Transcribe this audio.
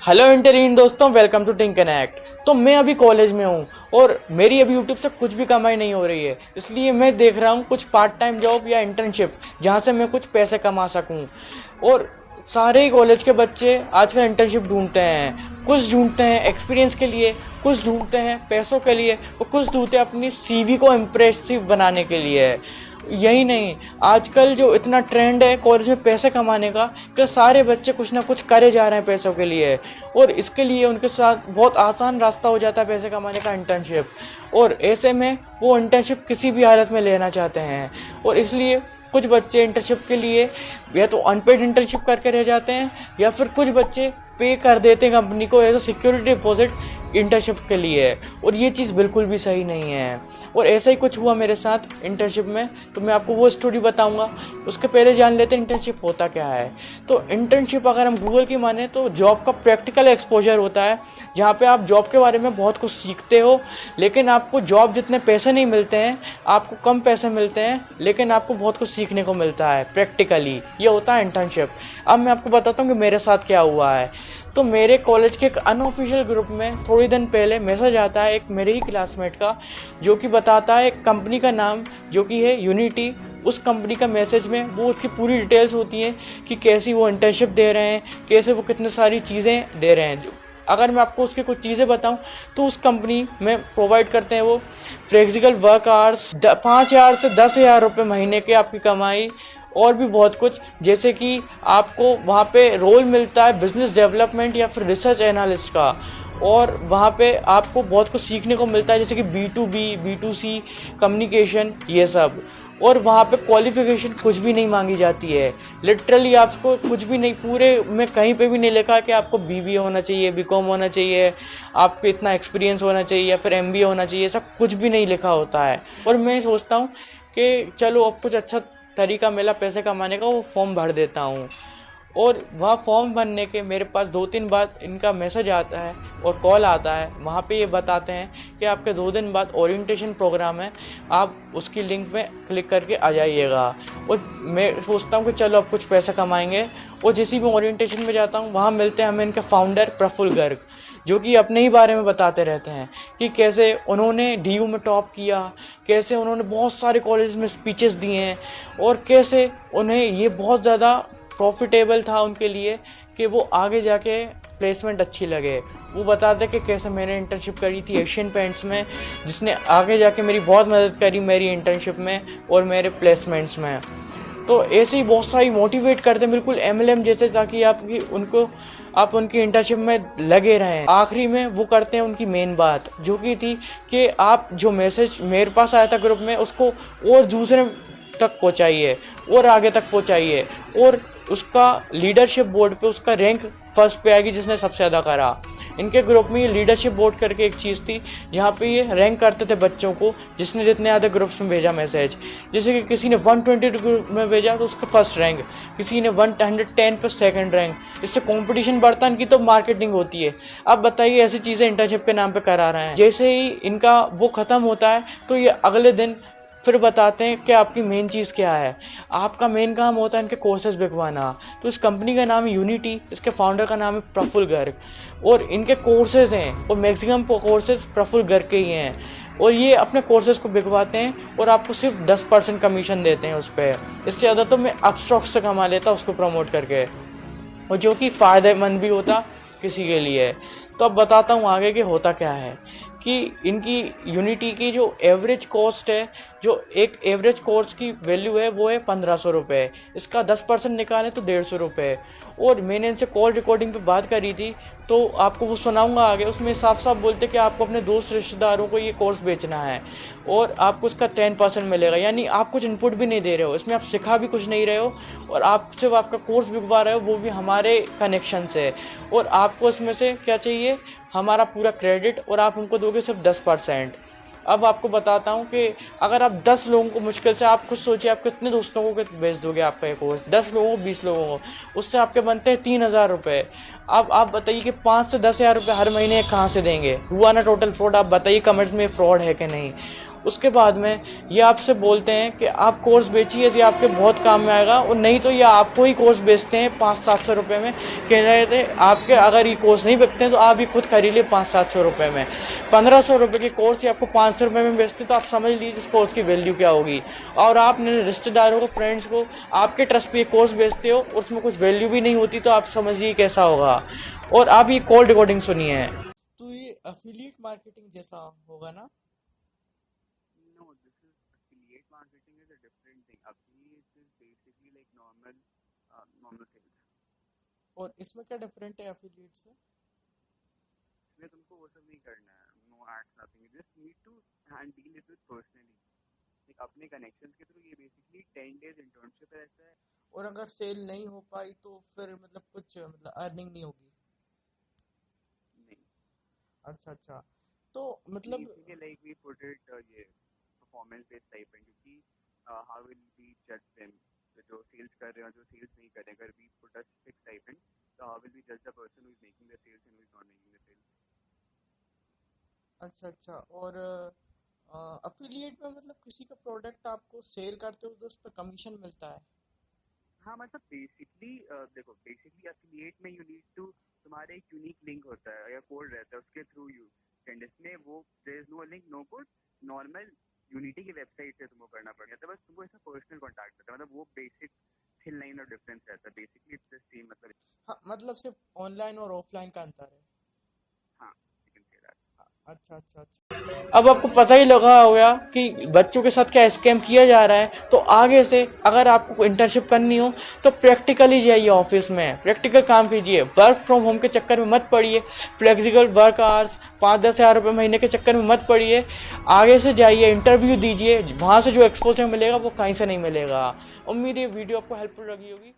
Hello interviewing दोस्तों, welcome to tank connect. तो मैं अभी कॉलेज में हूँ और मेरी अभी यूट्यूब से कुछ भी कमाई नहीं हो रही है, इसलिए मैं देख रहा हूँ कुछ पार्ट टाइम जॉब या इंटर्नशिप जहाँ से मैं कुछ पैसे कमा सकूँ। और सारे ही कॉलेज के बच्चे आजकल इंटर्नशिप ढूंढते हैं, कुछ ढूंढते हैं एक्सपीरियंस के लिए, कुछ ढूंढते हैं पैसों के लिए और कुछ ढूंढते हैं अपनी सीवी को इम्प्रेसिव बनाने के लिए। यही नहीं, आजकल जो इतना ट्रेंड है कॉलेज में पैसे कमाने का कि सारे बच्चे कुछ ना कुछ करे जा रहे हैं पैसों के लिए। और इसके लिए उनके साथ बहुत आसान रास्ता हो जाता है पैसे कमाने का, इंटर्नशिप। और ऐसे में वो इंटर्नशिप किसी भी हालत में लेना चाहते हैं और इसलिए कुछ बच्चे इंटर्नशिप के लिए या तो अनपेड इंटर्नशिप करके रह जाते हैं या फिर कुछ बच्चे पे कर देते हैं कंपनी को as a security deposit internship के लिए। और ये चीज़ बिल्कुल भी सही नहीं है। और ऐसा ही कुछ हुआ मेरे साथ इंटर्नशिप में, तो मैं आपको वो स्टोरी बताऊंगा। उसके पहले जान लेते हैं इंटर्नशिप होता क्या है। तो इंटर्नशिप अगर हम गूगल की माने तो जॉब का प्रैक्टिकल एक्सपोजर होता है, जहाँ पे आप जॉब के बारे में बहुत कुछ सीखते हो। लेकिन आपको जॉब जितने पैसे नहीं मिलते हैं, आपको कम पैसे मिलते हैं, लेकिन आपको बहुत कुछ सीखने को मिलता है प्रैक्टिकली। ये होता है इंटर्नशिप। अब मैं आपको बताता हूँ कि मेरे साथ क्या हुआ है। तो मेरे कॉलेज के एक अनऑफिशियल ग्रुप में थोड़ी दिन पहले मैसेज आता है एक मेरे ही क्लासमेट का, जो कि बताता है एक कंपनी का नाम जो कि है यूनिटी। उस कंपनी का मैसेज में वो उसकी पूरी डिटेल्स होती हैं कि कैसी वो इंटर्नशिप दे रहे हैं, कैसे वो कितनी सारी चीज़ें दे रहे हैं। जो अगर मैं आपको उसकी कुछ चीज़ें बताऊं तो उस कंपनी में प्रोवाइड करते हैं वो फ्लेक्सिबल वर्क आवर्स, 5,000 से 10,000 रुपये महीने के आपकी कमाई, और भी बहुत कुछ। जैसे कि आपको वहाँ पे रोल मिलता है बिजनेस डेवलपमेंट या फिर रिसर्च एनालिस्ट का, और वहाँ पे आपको बहुत कुछ सीखने को मिलता है, जैसे कि B2B B2C कम्युनिकेशन, ये सब। और वहाँ पे क्वालिफिकेशन कुछ भी नहीं मांगी जाती है, लिटरली आपको कुछ भी नहीं, पूरे में कहीं पे भी नहीं लिखा कि आपको BBA होना चाहिए, BCom होना चाहिए, आपको इतना एक्सपीरियंस होना चाहिए या फिर MBA होना चाहिए, सब कुछ भी नहीं लिखा होता है। और मैं सोचता हूँ कि चलो अब कुछ अच्छा तरीका मिला पैसे कमाने का, वो फॉर्म भर देता हूँ। और वहाँ फॉर्म भरने के मेरे पास 2-3 बार इनका मैसेज आता है और कॉल आता है। वहाँ पे ये बताते हैं कि आपके 2 दिन बाद ओरिएंटेशन प्रोग्राम है, आप उसकी लिंक में क्लिक करके आ जाइएगा। और मैं सोचता हूँ कि चलो अब कुछ पैसा कमाएंगे। और जैसे ही मैं ओरिएंटेशन में जाता हूँ, वहाँ मिलते हैं हमें इनके फाउंडर प्रफुल्ल गर्ग, जो कि अपने ही बारे में बताते रहते हैं कि कैसे उन्होंने DU में टॉप किया, कैसे उन्होंने बहुत सारे कॉलेज में स्पीचेस दिए हैं, और कैसे उन्हें ये बहुत ज़्यादा प्रॉफिटेबल था उनके लिए कि वो आगे जाके प्लेसमेंट अच्छी लगे। वो बताते कि कैसे मैंने इंटर्नशिप करी थी एशियन पेंट्स में, जिसने आगे जाके मेरी बहुत मदद करी मेरी इंटर्नशिप में और मेरे प्लेसमेंट्स में। तो ऐसे ही बहुत सारी मोटिवेट करते हैं, बिल्कुल MLM जैसे, ताकि आप उनकी इंटर्नशिप में लगे रहें। आखिरी में वो करते हैं उनकी मेन बात, जो कि थी कि आप जो मैसेज मेरे पास आया था ग्रुप में, उसको और दूसरे तक पहुंचाइए और आगे तक पहुंचाइए, और उसका लीडरशिप बोर्ड पे उसका रैंक फर्स्ट पे आएगी जिसने सबसे ज़्यादा करा। इनके ग्रुप में ये लीडरशिप बोर्ड करके एक चीज़ थी, यहाँ पे ये रैंक करते थे बच्चों को जिसने जितने ज़्यादा ग्रुप्स में भेजा मैसेज। जैसे कि किसी ने 120 ग्रुप में भेजा तो उसका फर्स्ट रैंक, किसी ने 110 पर सेकंड रैंक। इससे कंपटीशन बढ़ता है, इनकी तो मार्केटिंग होती है। अब बताइए, ऐसी चीज़ें इंटर्नशिप के नाम पे करा रहे हैं। जैसे ही इनका वो ख़त्म होता है तो ये अगले दिन फिर बताते हैं कि आपकी मेन चीज़ क्या है। आपका मेन काम होता है इनके कोर्सेज बिकवाना। तो इस कंपनी का नाम है यूनिटी, इसके फाउंडर का नाम है प्रफुल्ल गर्ग, और इनके कोर्सेज हैं और मैक्सिमम कोर्सेज प्रफुल्ल गर्ग के ही हैं। और ये अपने कोर्सेज को बिकवाते हैं और आपको सिर्फ 10% कमीशन देते हैं उस पर। इससे ज़्यादा तो मैं अपस्टॉक से कमा लेता उसको प्रमोट करके, और जो कि फ़ायदेमंद भी होता किसी के लिए। तो अब बताता हूँ आगे कि होता क्या है। कि इनकी यूनिटी की जो एवरेज कॉस्ट है, जो एक एवरेज कोर्स की वैल्यू है, वो है 1,500 रुपये। इसका 10% निकालें तो 150 रुपये। और मैंने इनसे कॉल रिकॉर्डिंग पे बात करी थी, तो आपको वो सुनाऊंगा आगे। उसमें साफ साफ बोलते कि आपको अपने दोस्त रिश्तेदारों को ये कोर्स बेचना है और आपको उसका 10% मिलेगा। यानी आप कुछ इनपुट भी नहीं दे रहे हो, इसमें आप सिखा भी कुछ नहीं रहे हो, और आप सिर्फ आपका कोर्स बिकवा रहे हो, वो भी हमारे कनेक्शन से। और आपको इसमें से क्या चाहिए, हमारा पूरा क्रेडिट, और आप उनको दोगे सिर्फ 10%। अब आपको बताता हूँ कि अगर आप 10 लोगों को, मुश्किल से आप खुद सोचिए आप कितने दोस्तों को बेच दोगे आपका ये कोर्स, 10 लोगों को, 20 लोगों को, उससे आपके बनते हैं 3,000 रुपये। अब आप बताइए कि 5 से 10,000 रुपये हर महीने कहाँ से देंगे। हुआ ना टोटल फ्रॉड। आप बताइए कमेंट्स में फ्रॉड है कि नहीं। उसके बाद में ये आपसे बोलते हैं कि आप कोर्स बेचिए, ये आपके बहुत काम में आएगा, और नहीं तो ये आपको ही कोर्स बेचते हैं 500-700 रुपये में। कह रहे थे आपके अगर ये कोर्स नहीं बिकते हैं तो आप ही खुद खरीद लिए 500-700 रुपये में। 1500 रुपये के कोर्स ये आपको 500 रुपये में बेचते हैं, तो आप समझ लीजिए इस कोर्स की वैल्यू क्या होगी। और आप अपने रिश्तेदारों को, फ्रेंड्स को आपके ट्रस्ट पे ये कोर्स बेचते हो और उसमें कुछ वैल्यू भी नहीं होती, तो आप समझिए कैसा होगा। और आप ये कॉल रिकॉर्डिंग सुनिए, तो ये एफिलिएट मार्केटिंग जैसा होगा ना? No, this is affiliate marketing is a different thing. Affiliate is basically like normal sales. और इसमें क्या डिफरेंट है एफिलिएट से? इसमें तुमको वो सब नहीं करना है, no ads, nothing. You just need to deal it with personally. like अपने connections के through ये basically 10 days internship रहता है। और अगर सेल नहीं हो पाई तो फिर मतलब कुछ मतलब अर्निंग नहीं होगी? नहीं, अच्छा, तो मतलब इसीलिए like we put it ये performance based stipend, क्योंकि how will we judge them? तो जो सेल्स कर रहे हैं और जो सेल्स नहीं कर रहे हैं, अगर we put a fixed stipend, तो how will we judge the person who is making the sales and who is not making the sales? अच्छा, और अफिलिएट में मतलब किसी का प्रोडक्ट आपको सेल करते हो तो उस पर कमीशन मिलता है? हाँ, मतलब बेसिकली देखो, बेसिकली एफिलिएट में यू नीड टू, तुम्हारे एक यूनिक लिंक होता है या कोड रहता है, उसके थ्रू यू सेंड। इसमें वो there is no link, no code, normal Unity की वेबसाइट से तुमको करना पड़ेगा, तो बस तुमको इसमें पर्सनल कॉन्टैक्ट होता है, मतलब वो बेसिक थिन लाइन और डिफरेंस रहता है। बेसिकली इट्स द सेम, मतलब हाँ, मतलब सिर्फ ऑनलाइन और ऑफलाइन का अंतर है। हाँ, यू कैन से दैट। अच्छा। अब आपको पता ही लगा होगा कि बच्चों के साथ क्या स्कैम किया जा रहा है। तो आगे से अगर आपको इंटर्नशिप करनी हो तो प्रैक्टिकली जाइए, ऑफिस में प्रैक्टिकल काम कीजिए, वर्क फ्रॉम होम के चक्कर में मत पड़िए, फ्लेक्सिबल वर्क आवर्स 5-10 हज़ार रुपये महीने के चक्कर में मत पड़िए। आगे से जाइए, इंटरव्यू दीजिए, वहाँ से जो एक्सपोजर मिलेगा वो कहीं से नहीं मिलेगा। उम्मीद है वीडियो आपको हेल्पफुल लगी होगी।